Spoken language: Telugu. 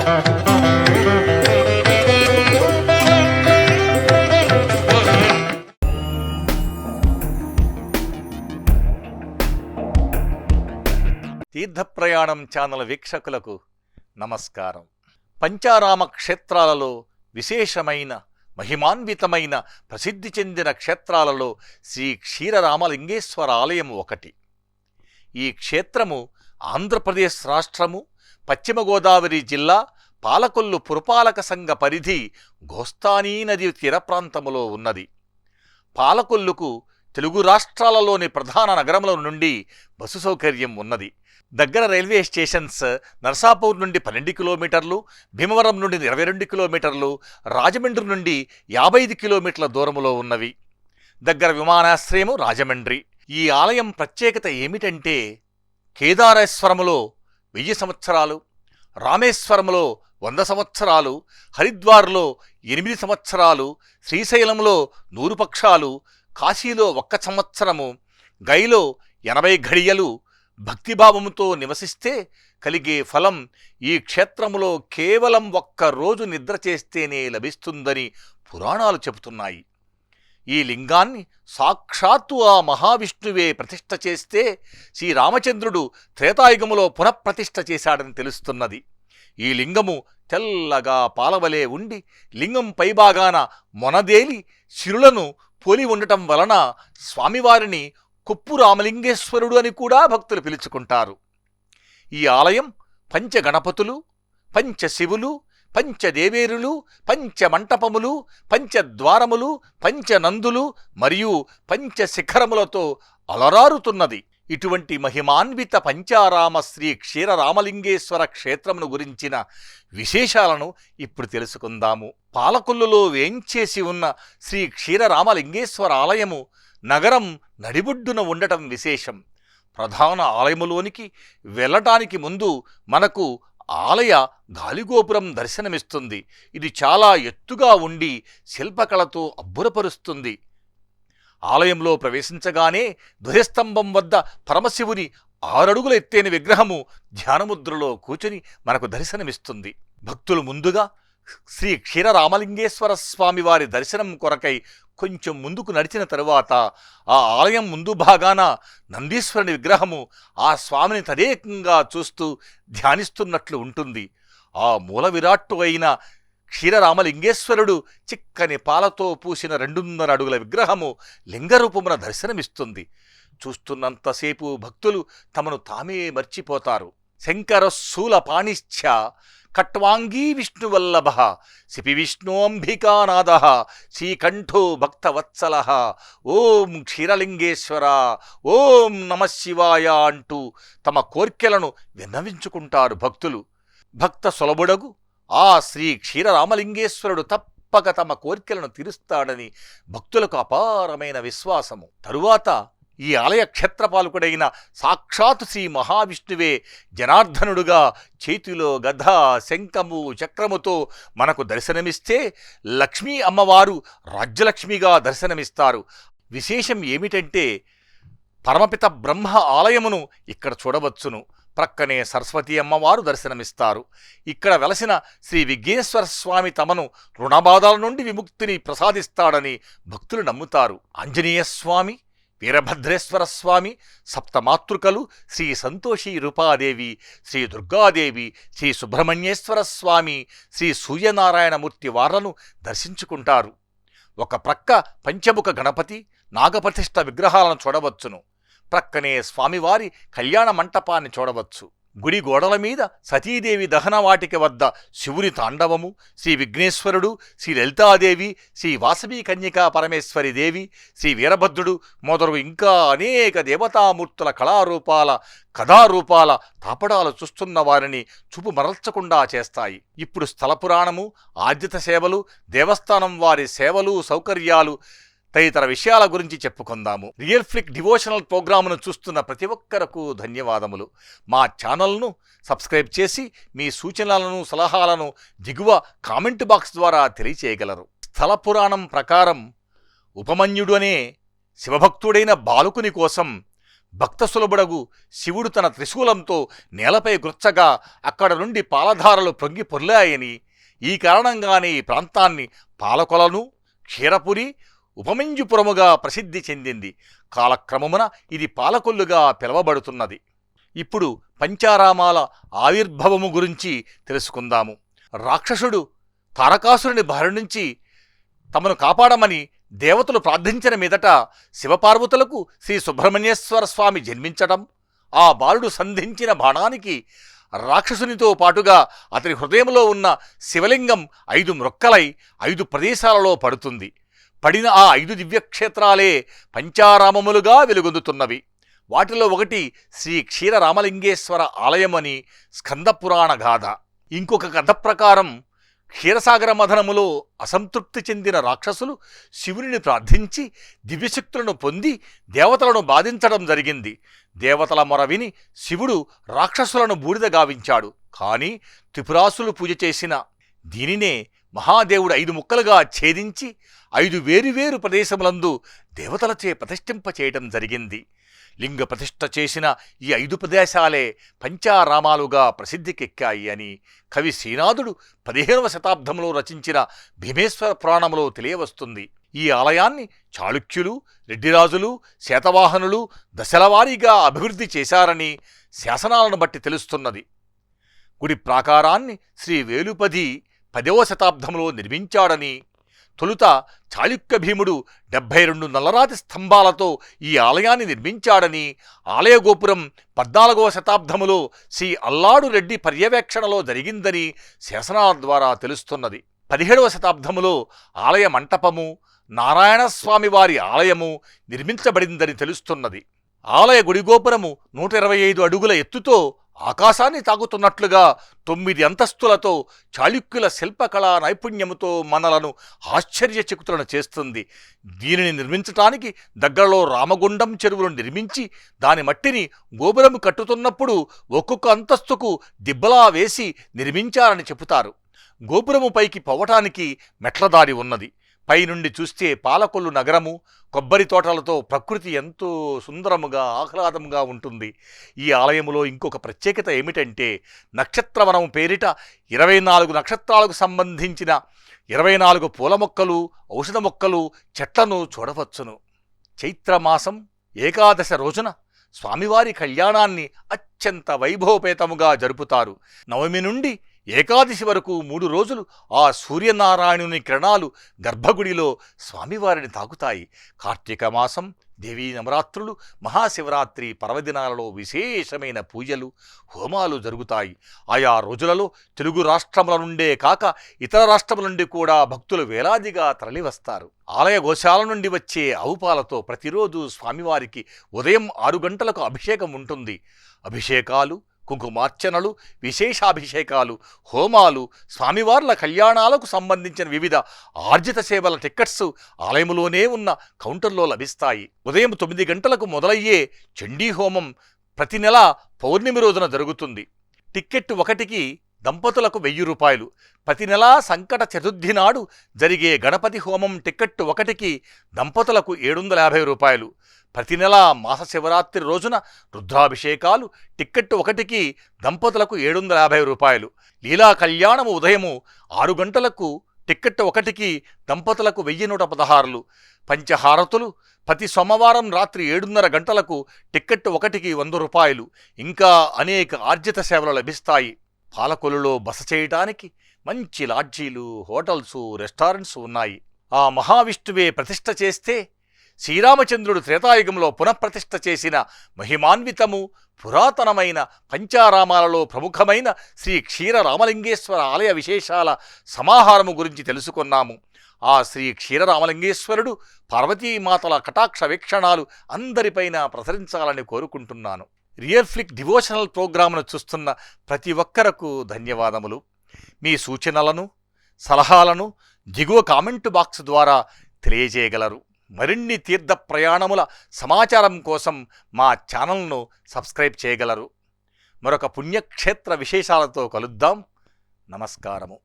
తీర్థప్రయాణం ఛానల్ వీక్షకులకు నమస్కారం. పంచారామ క్షేత్రాలలో విశేషమైన మహిమాన్వితమైన ప్రసిద్ధి చెందిన క్షేత్రాలలో శ్రీ క్షీరరామలింగేశ్వర ఆలయం ఒకటి. ఈ క్షేత్రము ఆంధ్రప్రదేశ్ రాష్ట్రము పశ్చిమ గోదావరి జిల్లా పాలకొల్లు పురపాలక సంఘ పరిధి గోస్తానీ నది తీర ప్రాంతములో ఉన్నది. పాలకొల్లుకు తెలుగు రాష్ట్రాలలోని ప్రధాన నగరముల నుండి బస్సు సౌకర్యం ఉన్నది. దగ్గర రైల్వే స్టేషన్స్ నర్సాపూర్ నుండి 12 కిలోమీటర్లు, భీమవరం నుండి 22 కిలోమీటర్లు, రాజమండ్రి నుండి 55 కిలోమీటర్ల దూరములో ఉన్నవి. దగ్గర విమానాశ్రయము రాజమండ్రి. ఈ ఆలయం ప్రత్యేకత ఏమిటంటే కేదారేశ్వరములో 1000 సంవత్సరాలు, రామేశ్వరములో 100 సంవత్సరాలు, హరిద్వార్లో 8 సంవత్సరాలు, శ్రీశైలంలో 100 పక్షాలు, కాశీలో 1 సంవత్సరము, గైలో 80 ఘడియలు భక్తిభావముతో నివసిస్తే కలిగే ఫలం ఈ క్షేత్రములో కేవలం 1 రోజు నిద్ర చేస్తేనే లభిస్తుందని పురాణాలు చెబుతున్నాయి. ఈ లింగాన్ని సాక్షాత్తు ఆ మహావిష్ణువే ప్రతిష్ఠ చేస్తే శ్రీరామచంద్రుడు త్రేతాయుగములో పునఃప్రతిష్ఠ చేశాడని తెలుస్తున్నది. ఈ లింగము తెల్లగా పాలవలే ఉండి లింగం పైభాగాన మొనదేలి శిరులను పోలి ఉండటం వలన స్వామివారిని కొప్పు రామలింగేశ్వరుడు అని కూడా భక్తులు పిలుచుకుంటారు. ఈ ఆలయం పంచగణపతులు, పంచశివులు, పంచదేవేరులు, పంచమంటపములు, పంచద్వారములు, పంచనందులు మరియు పంచశిఖరములతో అలరారుతున్నది. ఇటువంటి మహిమాన్విత పంచారామ శ్రీ క్షీరరామలింగేశ్వర క్షేత్రమును గురించిన విశేషాలను ఇప్పుడు తెలుసుకుందాము. పాలకొల్లులో వేంచేసి ఉన్న శ్రీ క్షీరరామలింగేశ్వర ఆలయము నగరం నడిబొడ్డున ఉండటం విశేషం. ప్రధాన ఆలయములోనికి వెళ్ళటానికి ముందు మనకు ఆలయ గాలిగోపురం దర్శనమిస్తుంది. ఇది చాలా ఎత్తుగా ఉండి శిల్పకళతో అబ్బురపరుస్తుంది. ఆలయంలో ప్రవేశించగానే ధ్వజస్తంభం వద్ద పరమశివుని 6 అడుగుల ఎత్తైన విగ్రహము ధ్యానముద్రలో కూర్చుని మనకు దర్శనమిస్తుంది. భక్తులు ముందుగా శ్రీ క్షీరరామలింగేశ్వర స్వామి వారి దర్శనం కొరకై కొంచెం ముందుకు నడిచిన తరువాత ఆ ఆలయం ముందు భాగాన నందీశ్వరుని విగ్రహము ఆ స్వామిని తదేకంగా చూస్తూ ధ్యానిస్తున్నట్లు ఉంటుంది. ఆ మూల విరాట్టు అయిన క్షీరరామలింగేశ్వరుడు చిక్కని పాలతో పూసిన 2.5 అడుగుల విగ్రహము లింగరూపమున దర్శనమిస్తుంది. చూస్తున్నంతసేపు భక్తులు తమను తామే మర్చిపోతారు. శంకర శూల పాణిశ్చ ఖట్వాంగీ విష్ణువల్లభ శిపి విష్ణోంభికానాద శ్రీకంఠో భక్తవత్సల ఓం క్షీరలింగేశ్వర ఓం నమశివాయ అంటూ తమ కోర్కెలను విన్నవించుకుంటారు భక్తులు. భక్త సులభుడగు ఆ శ్రీ క్షీరరామలింగేశ్వరుడు తప్పక తమ కోర్కెలను తీరుస్తాడని భక్తులకు అపారమైన విశ్వాసము. తరువాత ఈ ఆలయ క్షేత్రపాలకుడైన సాక్షాత్ శ్రీ మహావిష్ణువే జనార్దనుడుగా చేతిలో గద, శంఖము, చక్రముతో మనకు దర్శనమిస్తే లక్ష్మీ అమ్మవారు రాజ్యలక్ష్మిగా దర్శనమిస్తారు. విశేషం ఏమిటంటే పరమపిత బ్రహ్మ ఆలయమును ఇక్కడ చూడవచ్చును. ప్రక్కనే సరస్వతి అమ్మవారు దర్శనమిస్తారు. ఇక్కడ వెలసిన శ్రీ విఘ్నేశ్వర స్వామి తమను రుణబాధల నుండి విముక్తిని ప్రసాదిస్తాడని భక్తులు నమ్ముతారు. ఆంజనేయ స్వామి, వీరభద్రేశ్వర స్వామి, సప్తమాతృకలు, శ్రీ సంతోషి రూపాదేవి, శ్రీ దుర్గాదేవి, శ్రీ సుబ్రహ్మణ్యేశ్వర స్వామి, శ్రీ సూర్యనారాయణమూర్తి వార్లను దర్శించుకుంటారు. ఒక ప్రక్క పంచముఖ గణపతి, నాగప్రతిష్ఠ విగ్రహాలను చూడవచ్చును. ప్రక్కనే స్వామివారి కళ్యాణ మంటపాన్ని చూడవచ్చు. గుడి గోడల మీద సతీదేవి దహనవాటిక వద్ద శివుని తాండవము, శ్రీ విఘ్నేశ్వరుడు, శ్రీ లలితాదేవి, శ్రీ వాసవి కన్యకా పరమేశ్వరి దేవి, శ్రీ వీరభద్రుడు మొదలు ఇంకా అనేక దేవతామూర్తుల కథారూపాల తాపడాలు చూస్తున్న వారిని చూపు మరల్చకుండా చేస్తాయి. ఇప్పుడు స్థల పురాణము, ఆద్యత సేవలు, దేవస్థానం వారి సేవలు, సౌకర్యాలు తదితర విషయాల గురించి చెప్పుకుందాము. రియల్ ఫ్లిక్ డివోషనల్ ప్రోగ్రామును చూస్తున్న ప్రతి ఒక్కరకు ధన్యవాదములు. మా ఛానల్ను సబ్స్క్రైబ్ చేసి మీ సూచనలను, సలహాలను దిగువ కామెంట్ బాక్స్ ద్వారా తెలియచేయగలరు. స్థల పురాణం ప్రకారం ఉపమన్యుడు అనే శివభక్తుడైన బాలుకుని కోసం భక్త సులభుడగు శివుడు తన త్రిశూలంతో నేలపై గుర్చగా అక్కడ నుండి పాలధారలు పొంగి పొర్లాయని, ఈ కారణంగానే ఈ ప్రాంతాన్ని పాలకొలను, క్షీరపురి, ఉపమంజుపురముగా ప్రసిద్ధి చెందింది. కాలక్రమమున ఇది పాలకొల్లుగా పిలవబడుతున్నది. ఇప్పుడు పంచారామాల ఆవిర్భవము గురించి తెలుసుకుందాము. రాక్షసుడు తారకాసురుని బారి నుంచి తమను కాపాడమని దేవతలు ప్రార్థించిన మీదట శివపార్వతులకు శ్రీ సుబ్రహ్మణ్యేశ్వర స్వామి జన్మించటం, ఆ బాలుడు సంధించిన బాణానికి రాక్షసునితో పాటుగా అతని హృదయంలో ఉన్న శివలింగం 5 మ్రొక్కలై 5 ప్రదేశాలలో పడుతుంది. పడిన ఆ 5 దివ్యక్షేత్రాలే పంచారామములుగా వెలుగొందుతున్నవి. వాటిలో ఒకటి శ్రీ క్షీరరామలింగేశ్వర ఆలయమని స్కందపురాణ గాథ. ఇంకొక కథ ప్రకారం క్షీరసాగర మథనములో అసంతృప్తి చెందిన రాక్షసులు శివుని ప్రార్థించి దివ్యశక్తులను పొంది దేవతలను బాధించడం జరిగింది. దేవతల మొర విని శివుడు రాక్షసులను బూడిద గావించాడు. కానీ త్రిపురాసులు పూజ చేసిన దీనినే మహాదేవుడు 5 ముక్కలుగా ఛేదించి 5 వేరువేరు ప్రదేశములందు దేవతలచే ప్రతిష్ఠింపచేయటం జరిగింది. లింగ ప్రతిష్ఠ చేసిన ఈ 5 ప్రదేశాలే పంచారామాలుగా ప్రసిద్ధికెక్కాయి అని కవి శ్రీనాథుడు 15వ శతాబ్దంలో రచించిన భీమేశ్వర పురాణంలో తెలియవస్తుంది. ఈ ఆలయాన్ని చాళుక్యులు, రెడ్డిరాజులు, శాతవాహనులు దశలవారీగా అభివృద్ధి చేశారని శాసనాలను బట్టి తెలుస్తున్నది. గుడి ప్రాకారాన్ని శ్రీ వేలుపది 10వ శతాబ్దంలో నిర్మించాడని, తొలుత చాళుక్య భీముడు 72 నల్లరాతి స్తంభాలతో ఈ ఆలయాన్ని నిర్మించాడని, ఆలయ గోపురం 14వ శతాబ్దములో శ్రీ అల్లాడు రెడ్డి పర్యవేక్షణలో జరిగిందని శాసనాల ద్వారా తెలుస్తున్నది. 17వ శతాబ్దములో ఆలయ మంటపము, నారాయణస్వామి వారి ఆలయము నిర్మించబడిందని తెలుస్తున్నది. ఆలయ గుడి గోపురము 125 అడుగుల ఎత్తుతో ఆకాశాన్ని తాకుతున్నట్లుగా 9 అంతస్తులతో చాళుక్యుల శిల్పకళా నైపుణ్యముతో మనలను ఆశ్చర్యచకితులను చేస్తుంది. దీనిని నిర్మించటానికి దగ్గరలో రామగుండం చెరువును నిర్మించి దాని మట్టిని గోపురము కట్టుతున్నప్పుడు ఒక్కొక్క అంతస్తుకు దిబ్బలా వేసి నిర్మించారని చెబుతారు. గోపురము పైకి పోవటానికి మెట్లదారి ఉన్నది. పైనుండి చూస్తే పాలకొల్లు నగరము, కొబ్బరి తోటలతో ప్రకృతి ఎంతో సుందరముగా ఆహ్లాదముగా ఉంటుంది. ఈ ఆలయములో ఇంకొక ప్రత్యేకత ఏమిటంటే నక్షత్రవనం పేరిట 24 నక్షత్రాలకు సంబంధించిన 24 పూల మొక్కలు, ఔషధ మొక్కలు, చెట్లను చూడవచ్చును. చైత్రమాసం ఏకాదశ రోజున స్వామివారి కళ్యాణాన్ని అత్యంత వైభవపేతముగా జరుపుతారు. నవమి నుండి ఏకాదశి వరకు 3 రోజులు ఆ సూర్యనారాయణుని కిరణాలు గర్భగుడిలో స్వామివారిని తాకుతాయి. కార్తీక మాసం, దేవీ నవరాత్రులు, మహాశివరాత్రి పర్వదినాలలో విశేషమైన పూజలు, హోమాలు జరుగుతాయి. ఆయా రోజులలో తెలుగు రాష్ట్రముల నుండే కాక ఇతర రాష్ట్రముల నుండి కూడా భక్తులు వేలాదిగా తరలివస్తారు. ఆలయ గోశాల నుండి వచ్చే ఆవుపాలతో ప్రతిరోజు స్వామివారికి ఉదయం 6 గంటలకు అభిషేకం ఉంటుంది. అభిషేకాలు, కుంకుమార్చనలు, విశేషాభిషేకాలు, హోమాలు, స్వామివార్ల కళ్యాణాలకు సంబంధించిన వివిధ ఆర్జిత సేవల టిక్కెట్స్ ఆలయములోనే ఉన్న కౌంటర్లో లభిస్తాయి. ఉదయం 9 గంటలకు మొదలయ్యే చండీ హోమం ప్రతి నెల పౌర్ణమి రోజున జరుగుతుంది. టిక్కెట్ ఒకటికి దంపతులకు 1000 రూపాయలు. ప్రతి నెలా సంకట చతుర్థి నాడు జరిగే గణపతి హోమం టిక్కెట్ ఒకటికి దంపతులకు 750 రూపాయలు. ప్రతి నెల మాస శివరాత్రి రోజున రుద్రాభిషేకాలు టిక్కెట్ ఒకటికి దంపతులకు 750 రూపాయలు. లీలా కళ్యాణము ఉదయము 6 గంటలకు టిక్కెట్ ఒకటికి దంపతులకు 1116. పంచహారతులు ప్రతి సోమవారం రాత్రి 7:30 గంటలకు టిక్కెట్ ఒకటికి 100 రూపాయలు. ఇంకా అనేక ఆర్జిత సేవలు లభిస్తాయి. పాలకొల్లులో బస చేయటానికి మంచి లాడ్జీలు, హోటల్సు, రెస్టారెంట్స్ ఉన్నాయి. ఆ మహావిష్ణువే ప్రతిష్ఠ చేస్తే శ్రీరామచంద్రుడు త్రేతాయుగంలో పునఃప్రతిష్ఠ చేసిన మహిమాన్వితము పురాతనమైన పంచారామాలలో ప్రముఖమైన శ్రీ క్షీరరామలింగేశ్వర ఆలయ విశేషాల సమాహారము గురించి తెలుసుకున్నాము. ఆ శ్రీ క్షీరరామలింగేశ్వరుడు పార్వతీమాతల కటాక్ష వీక్షణాలు అందరిపైన ప్రసరించాలని కోరుకుంటున్నాను. రియల్ ఫ్లిక్ డివోషనల్ ప్రోగ్రామ్ను చూస్తున్న ప్రతి ఒక్కరకు ధన్యవాదములు. మీ సూచనలను, సలహాలను దిగువ కామెంటు బాక్స్ ద్వారా తెలియజేయగలరు. మరిన్ని తీర్థ ప్రయాణముల సమాచారం కోసం మా ఛానల్ను సబ్స్క్రైబ్ చేయగలరు. మరొక పుణ్యక్షేత్ర విశేషాలతో కలుద్దాం. నమస్కారము.